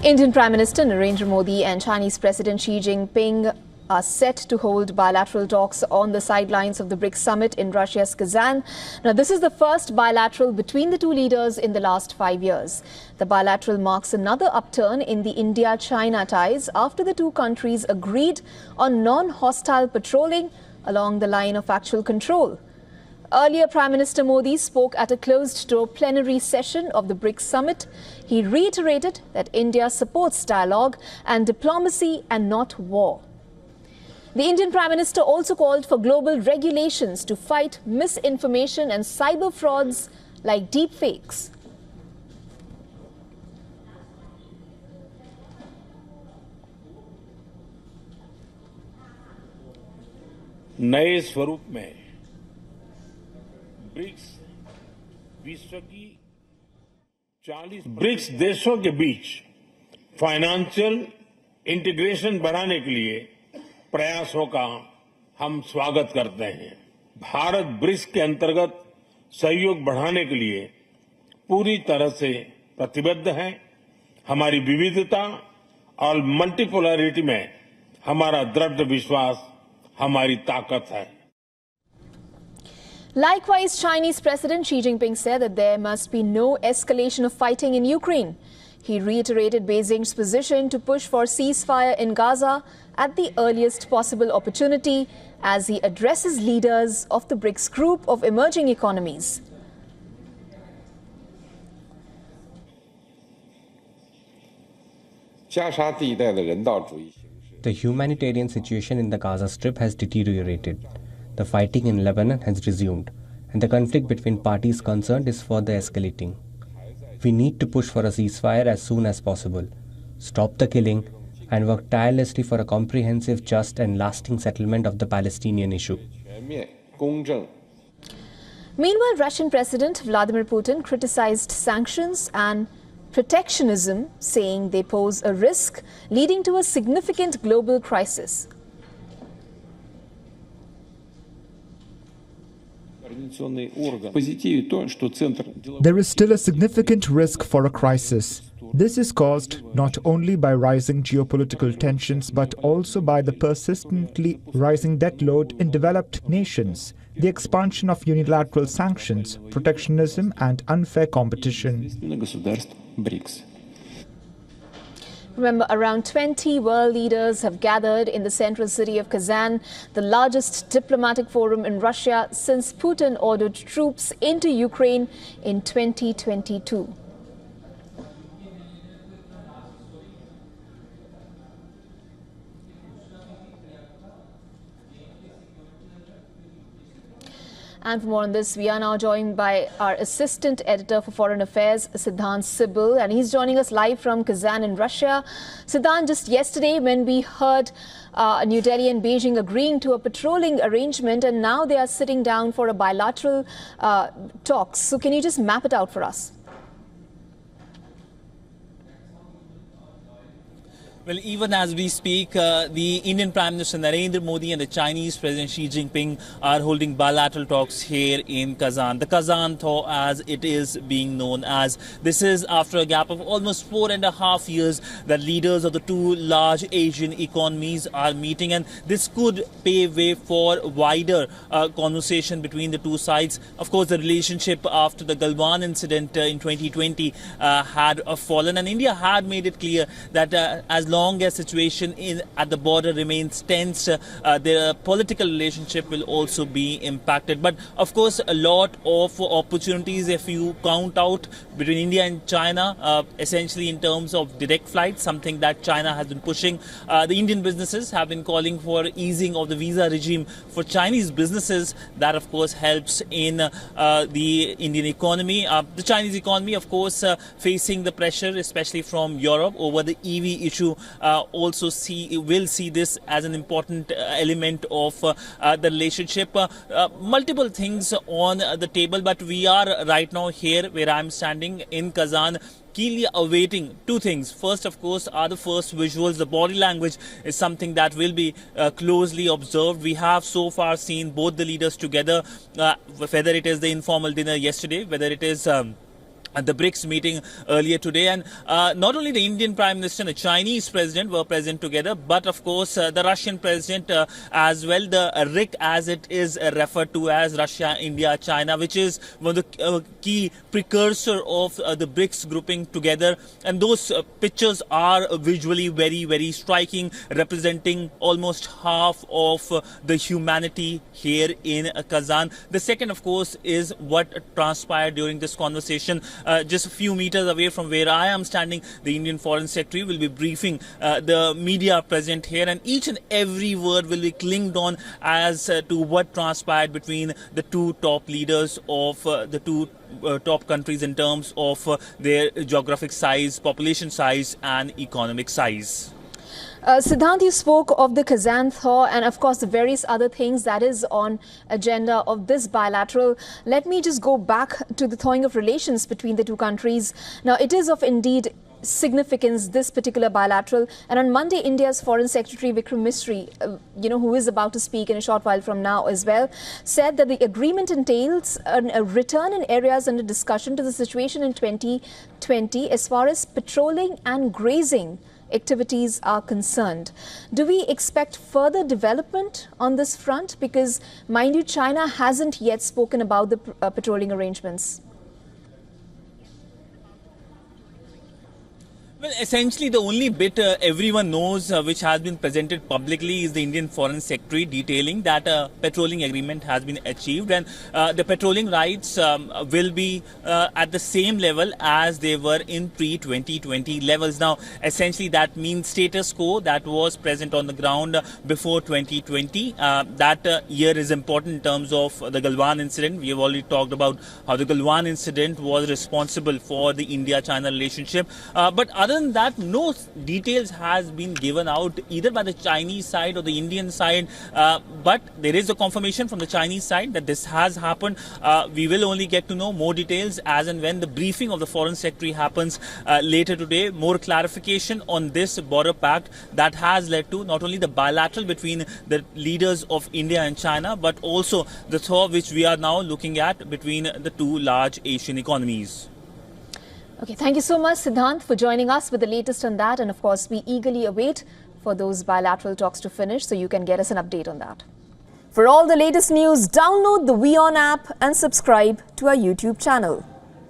Indian Prime Minister Narendra Modi and Chinese President Xi Jinping are set to hold bilateral talks on the sidelines of the BRICS Summit in Russia's Kazan. Now, this is the first bilateral between the two leaders in the last 5 years. The bilateral marks another upturn in the India-China ties after the two countries agreed on non-hostile patrolling along the line of actual control. Earlier, Prime Minister Modi spoke at a closed-door plenary session of the BRICS Summit. He reiterated that India supports dialogue and diplomacy and not war. The Indian Prime Minister also called for global regulations to fight misinformation and cyber frauds like deepfakes. नए स्वरूप में BRICS देशों के बीच financial integration बढ़ाने के लिए प्रयासों का हम स्वागत करते हैं। भारत ब्रिक्स के अंतर्गत सहयोग बढ़ाने के लिए पूरी तरह से प्रतिबद्ध है। हमारी विविधता और मल्टीपोलैरिटी में हमारा दृढ़ विश्वास हमारी ताकत है। Likewise, Chinese President Xi Jinping said that there must be no escalation of fighting in Ukraine. He reiterated Beijing's position to push for ceasefire in Gaza at the earliest possible opportunity as he addresses leaders of the BRICS group of emerging economies. The humanitarian situation in the Gaza Strip has deteriorated. The fighting in Lebanon has resumed, and the conflict between parties concerned is further escalating. We need to push for a ceasefire as soon as possible, stop the killing, and work tirelessly for a comprehensive, just, and lasting settlement of the Palestinian issue. Meanwhile, Russian President Vladimir Putin criticized sanctions and protectionism, saying they pose a risk leading to a significant global crisis. There is still a significant risk for a crisis. This is caused not only by rising geopolitical tensions but also by the persistently rising debt load in developed nations, the expansion of unilateral sanctions, protectionism and unfair competition. Remember, around 20 world leaders have gathered in the central city of Kazan, the largest diplomatic forum in Russia since Putin ordered troops into Ukraine in 2022. And for more on this, we are now joined by our assistant editor for foreign affairs, Siddhant Sibal, and he's joining us live from Kazan in Russia. Siddhant, just yesterday when we heard New Delhi and Beijing agreeing to a patrolling arrangement, and now they are sitting down for a bilateral talks. So can you just map it out for us? Well, even as we speak, the Indian Prime Minister Narendra Modi and the Chinese President Xi Jinping are holding bilateral talks here in Kazan. The Kazan Thaw, as it is being known as. This is after a gap of almost 4.5 years that leaders of the two large Asian economies are meeting, and this could pave way for wider conversation between the two sides. Of course, the relationship after the Galwan incident in 2020 had fallen, and India had made it clear that as long as situation at the border remains tense, the political relationship will also be impacted. But of course, a lot of opportunities, if you count out, between India and China, essentially in terms of direct flights, something that China has been pushing. The Indian businesses have been calling for easing of the visa regime for Chinese businesses. That, of course, helps in the Indian economy. The Chinese economy, of course, facing the pressure, especially from Europe, over the EV issue. Also will see this as an important element of the relationship. Multiple things on the table, but we are right now here where I'm standing in Kazan, keenly awaiting two things. First, of course, are the first visuals. The body language is something that will be closely observed. We have so far seen both the leaders together, whether it is the informal dinner yesterday, whether it is at the BRICS meeting earlier today. And not only the Indian Prime Minister and the Chinese President were present together, but of course the Russian President as well, the RIC as it is referred to as Russia, India, China, which is one of the key precursor of the BRICS grouping together. And those pictures are visually very, very striking, representing almost half of the humanity here in Kazan. The second, of course, is what transpired during this conversation. Just a few meters away from where I am standing, the Indian Foreign Secretary will be briefing the media present here, and each and every word will be clinged on as to what transpired between the two top leaders of the two top countries in terms of their geographic size, population size and economic size. Siddhant, you spoke of the Kazan thaw and of course the various other things that is on agenda of this bilateral. Let me just go back to the thawing of relations between the two countries. Now it is of indeed significance, this particular bilateral, and on Monday India's Foreign Secretary Vikram Misri, who is about to speak in a short while from now as well, said that the agreement entails a return in areas under discussion to the situation in 2020 as far as patrolling and grazing activities are concerned. Do we expect further development on this front? Because, mind you, China hasn't yet spoken about the patrolling arrangements. Well, essentially the only bit everyone knows which has been presented publicly is the Indian Foreign Secretary detailing that a patrolling agreement has been achieved, and the patrolling rights will be at the same level as they were in pre-2020 levels. Now, essentially that means status quo that was present on the ground before 2020. That year is important in terms of the Galwan incident. We have already talked about how the Galwan incident was responsible for the India-China relationship. But other than that, no details has been given out either by the Chinese side or the Indian side. But there is a confirmation from the Chinese side that this has happened. We will only get to know more details as and when the briefing of the Foreign Secretary happens later today. More clarification on this border pact that has led to not only the bilateral between the leaders of India and China, but also the thaw which we are now looking at between the two large Asian economies. Okay, thank you so much, Siddhant, for joining us with the latest on that. And of course, we eagerly await for those bilateral talks to finish so you can get us an update on that. For all the latest news, download the WION app and subscribe to our YouTube channel.